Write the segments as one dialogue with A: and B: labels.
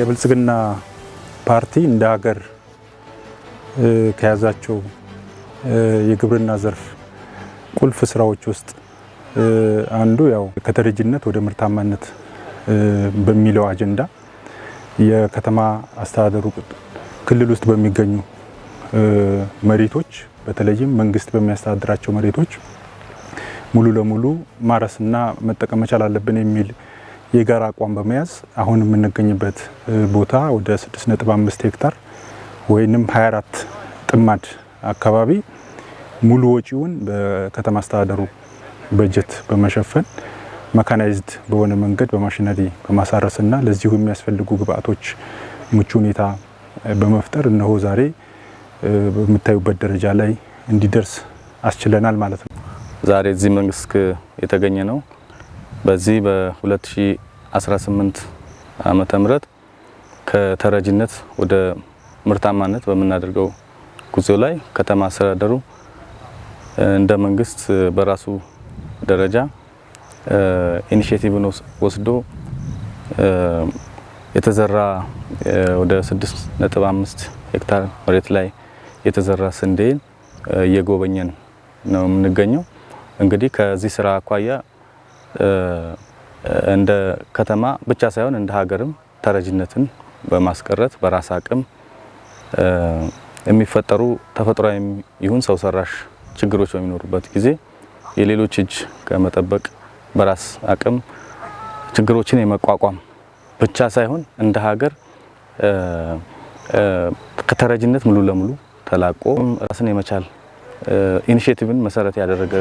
A: የብልጽግና ፓርቲ እንደ ሀገር ከያዛቸው የግብርና ዘርፍ ቁልፍ ስራዎች ውስጥ አንዱ ያው ከተረጂነት ወደ ምርታማነት በሚለው አጀንዳ የከተማ አስተዳደሩ ክልል ውስጥ በሚገኙ መሬቶች በተለይም መንግስት በሚያስተዳድራቸው መሬቶች ሙሉ ለሙሉ ማረስና መጠቀም መቻል አለብን የሚል የጋራ አቋም በመያዝ አሁን የምንገኝበት ቦታ ወደ 6.5 ሄክታር ወይንም 24 ጥማድ አካባቢ ሙሉ ወጪውን በከተማ አስተዳደሩ በጀት በመሸፈን መካናይዝድ በሆነ መንገድ በማሽነሪ በማሳረስና ለዚሁ የሚያስፈልጉ ግብአቶች ምቹ ሁኔታ በመፍጠር እነሆ ዛሬ በምታዩበት ደረጃ ላይ እንዲደርስ አስችለናል ማለት ነው።
B: ዛሬ እዚህ መንግስት የተገኘ ነው። በዚህ በ2018 ዓመተ ምህረት ከተረጂነት ወደ ምርታማነት በመናደርገው ጉዞ ላይ ከተማ አስተዳደሩ እንደ መንግስት በራሱ ደረጃ ኢኒሺዬቲቭን ወስዶ የተዘራ ወደ 6.5 ሄክታር መሬት ላይ የተዘራ ስንዴ እየጎበኘን ነው የምንገኘው። እንግዲህ ከዚህ ስራ አኳያ እንደ ከተማ ብቻ ሳይሆን እንደ ሀገርም ተረጂነትን በማስቀረት በራስ አቅም የሚፈጠሩ ተፈጥሯዊ ይሁን ሰው ሰራሽ ችግሮች በሚኖሩበት ጊዜ የሌሎች እጅ ከመጠበቅ በራስ አቅም ችግሮችን የመቋቋም ብቻ ሳይሆን እንደ ሀገር ከተረጂነት ሙሉ ለሙሉ ተላቆ ራስን የመቻል ኢኒሺዬቲቭን መሰረት ያደረገ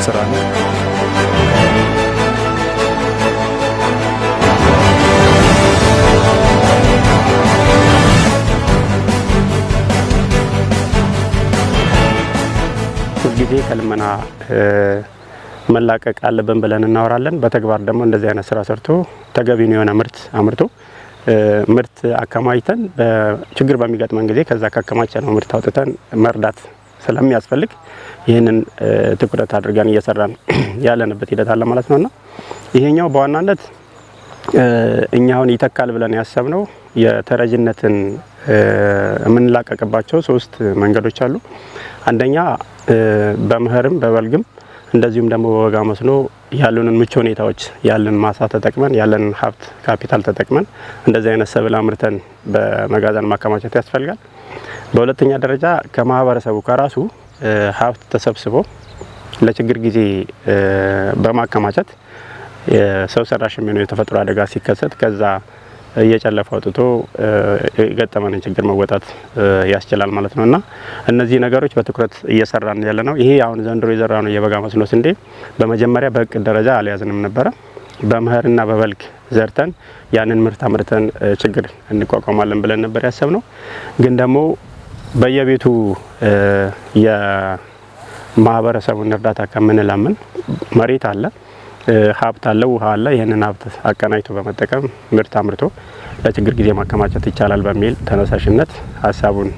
B: ስራ ነው።
C: ጊዜ ከልመና መላቀቅ አለብን ብለን እናወራለን። በተግባር ደግሞ እንደዚህ አይነት ስራ ሰርቶ ተገቢውን የሆነ ምርት አምርቶ ምርት አከማችተን በችግር በሚገጥመን ጊዜ ከዛ ካከማቸነው ምርት አውጥተን መርዳት ስለሚያስፈልግ ይህንን ትኩረት አድርገን እየሰራን ያለንበት ሂደት አለ ማለት ነውና ይሄኛው በዋናነት እኛውን ይተካል ብለን ያሰብነው የተረጂነትን የምንላቀቅባቸው 3 መንገዶች አሉ። አንደኛ በመኸርም በበልግም እንደዚሁም ደግሞ በበጋ መስኖ ያሉንን ምቹ ሁኔታዎች ያለን ማሳ ተጠቅመን ያለን ሀብት ካፒታል ተጠቅመን እንደዚህ አይነት ሰብል አምርተን በመጋዘን ማከማቸት ያስፈልጋል። በሁለተኛ ደረጃ ከማህበረሰቡ ከራሱ ሀብት ተሰብስቦ ለችግር ጊዜ በማከማቸት የሰው ሰራሽ የሚሆነው የተፈጥሮ አደጋ ሲከሰት ከዛ እየጨለፈ አውጥቶ የገጠመንን ችግር መወጣት ያስችላል ማለት ነውና እነዚህ ነገሮች በትኩረት እየሰራን ያለ ነው። ይሄ አሁን ዘንድሮ የዘራነው የበጋ መስኖ ስንዴ በመጀመሪያ በእቅድ ደረጃ አልያዝንም ነበረ። በመኸርና በበልግ ዘርተን ያንን ምርት አምርተን ችግር እንቋቋማለን ብለን ነበር ያሰብነው። ግን ደግሞ በየቤቱ የማህበረሰቡን እርዳታ ከምንላምን መሬት አለ፣ ሀብት አለ፣ ውሃ አለ። ይህንን ሀብት አቀናጅቶ በመጠቀም ምርት አምርቶ ለችግር ጊዜ ማከማቸት ይቻላል በሚል ተነሳሽነት ሀሳቡን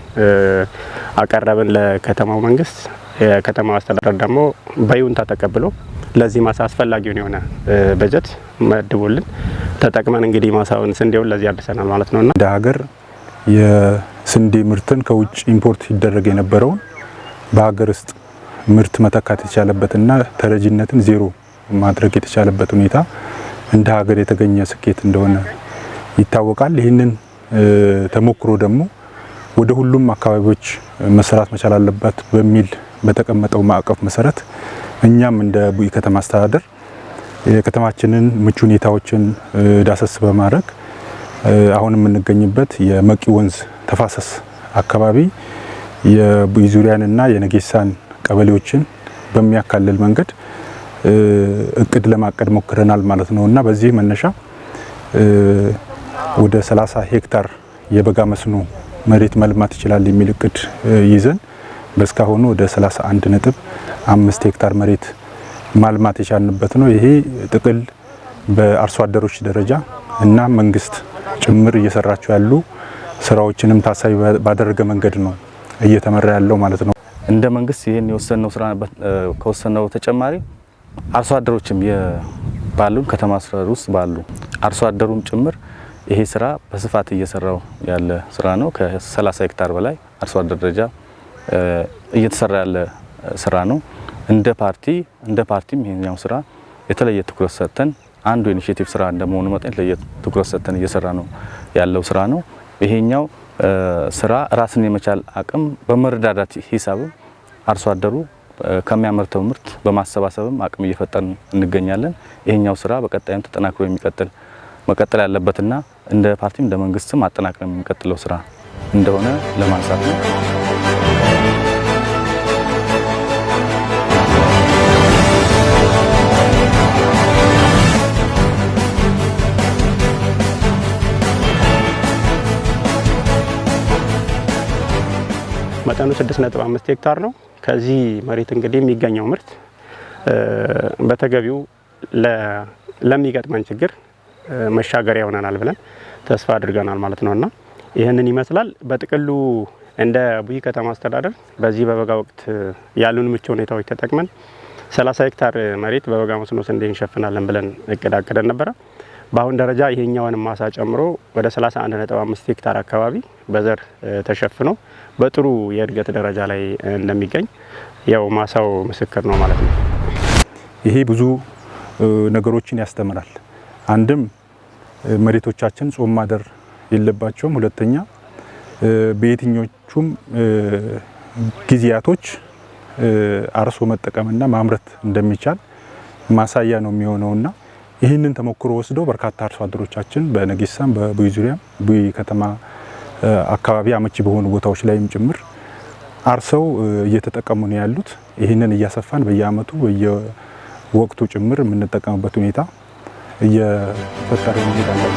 C: አቀረብን ለከተማው መንግስት። የከተማው አስተዳደር ደግሞ በይሁንታ ተቀብሎ ለዚህ ማሳ አስፈላጊውን የሆነ በጀት መድቦልን ተጠቅመን እንግዲህ ማሳውን ስንዴውን ለዚህ አድርሰናል ማለት ነውና
A: እንደ ሀገር የስንዴ ምርትን ከውጭ ኢምፖርት ይደረግ የነበረውን በሀገር ውስጥ ምርት መተካት የቻለበትና ተረጂነትን ዜሮ ማድረግ የተቻለበት ሁኔታ እንደ ሀገር የተገኘ ስኬት እንደሆነ ይታወቃል። ይህንን ተሞክሮ ደግሞ ወደ ሁሉም አካባቢዎች መስራት መቻል አለበት በሚል በተቀመጠው ማዕቀፍ መሰረት እኛም እንደ ቡኢ ከተማ አስተዳደር የከተማችንን ምቹ ሁኔታዎችን ዳሰስ በማድረግ አሁን የምንገኝበት የመቂ ወንዝ ተፋሰስ አካባቢ የቡኢ ዙሪያንና የነጌሳን ቀበሌዎችን በሚያካልል መንገድ እቅድ ለማቀድ ሞክረናል ማለት ነውና በዚህ መነሻ ወደ 30 ሄክታር የበጋ መስኖ መሬት መልማት ይችላል የሚል እቅድ ይዘን በስካሁኑ ወደ 31.5 ሄክታር መሬት ማልማት የቻልንበት ነው። ይሄ ጥቅል በአርሶ አደሮች ደረጃ እና መንግስት ጭምር እየሰራቸው ያሉ ስራዎችንም ታሳቢ ባደረገ መንገድ ነው እየተመራ ያለው ማለት ነው።
B: እንደ መንግስት ይሄን የወሰነው ስራ ከወሰነው ተጨማሪ አርሶ አደሮችም ባሉን ከተማ አስተዳደር ውስጥ ባሉ አርሶ አደሩም ጭምር ይሄ ስራ በስፋት እየሰራው ያለ ስራ ነው። ከ30 ሄክታር በላይ አርሶ አደር ደረጃ እየተሰራ ያለ ስራ ነው። እንደ ፓርቲም ይሄኛው ስራ የተለየ ትኩረት ሰጥተን አንዱ ኢኒሼቲቭ ስራ እንደመሆኑ መጠን የተለየ ትኩረት ሰጥተን እየሰራ ነው ያለው ስራ ነው። ይሄኛው ስራ ራስን የመቻል አቅም በመረዳዳት ሂሳብ አርሶ አደሩ ከሚያመርተው ምርት በማሰባሰብም አቅም እየፈጠርን እንገኛለን። ይሄኛው ስራ በቀጣይም ተጠናክሮ መቀጠል ያለበትና እንደ ፓርቲም እንደ መንግስትም አጠናክረን የሚቀጥለው ስራ እንደሆነ ለማንሳት ነው።
C: መጠኑ 6.5 ሄክታር ነው። ከዚህ መሬት እንግዲህ የሚገኘው ምርት በተገቢው ለሚገጥመን ችግር መሻገሪያ ይሆነናል ብለን ተስፋ አድርገናል ማለት ነውና ይህንን ይመስላል። በጥቅሉ እንደ ቡኢ ከተማ አስተዳደር በዚህ በበጋ ወቅት ያሉን ምቹ ሁኔታዎች ተጠቅመን 30 ሄክታር መሬት በበጋ መስኖ ስንዴ እንሸፍናለን ብለን እቅድ አቅደን ነበረ። በአሁን ደረጃ ይሄኛውን ማሳ ጨምሮ ወደ 31.5 ሄክታር አካባቢ በዘር ተሸፍኖ በጥሩ የእድገት ደረጃ ላይ እንደሚገኝ ያው ማሳው ምስክር ነው ማለት ነው።
A: ይሄ ብዙ ነገሮችን ያስተምራል። አንድም መሬቶቻችን ጾም ማደር የለባቸውም። ሁለተኛ በየትኞቹም ጊዜያቶች አርሶ መጠቀምና ማምረት እንደሚቻል ማሳያ ነው የሚሆነውና ይህንን ተሞክሮ ወስደው በርካታ አርሶ አደሮቻችን በነጌሳም በቡኢ ዙሪያም ቡኢ ከተማ አካባቢ አመቺ በሆኑ ቦታዎች ላይም ጭምር አርሰው እየተጠቀሙ ነው ያሉት። ይህንን እያሰፋን በየአመቱ በየወቅቱ ጭምር የምንጠቀምበት ሁኔታ እየፈጠረ እንሄዳለን።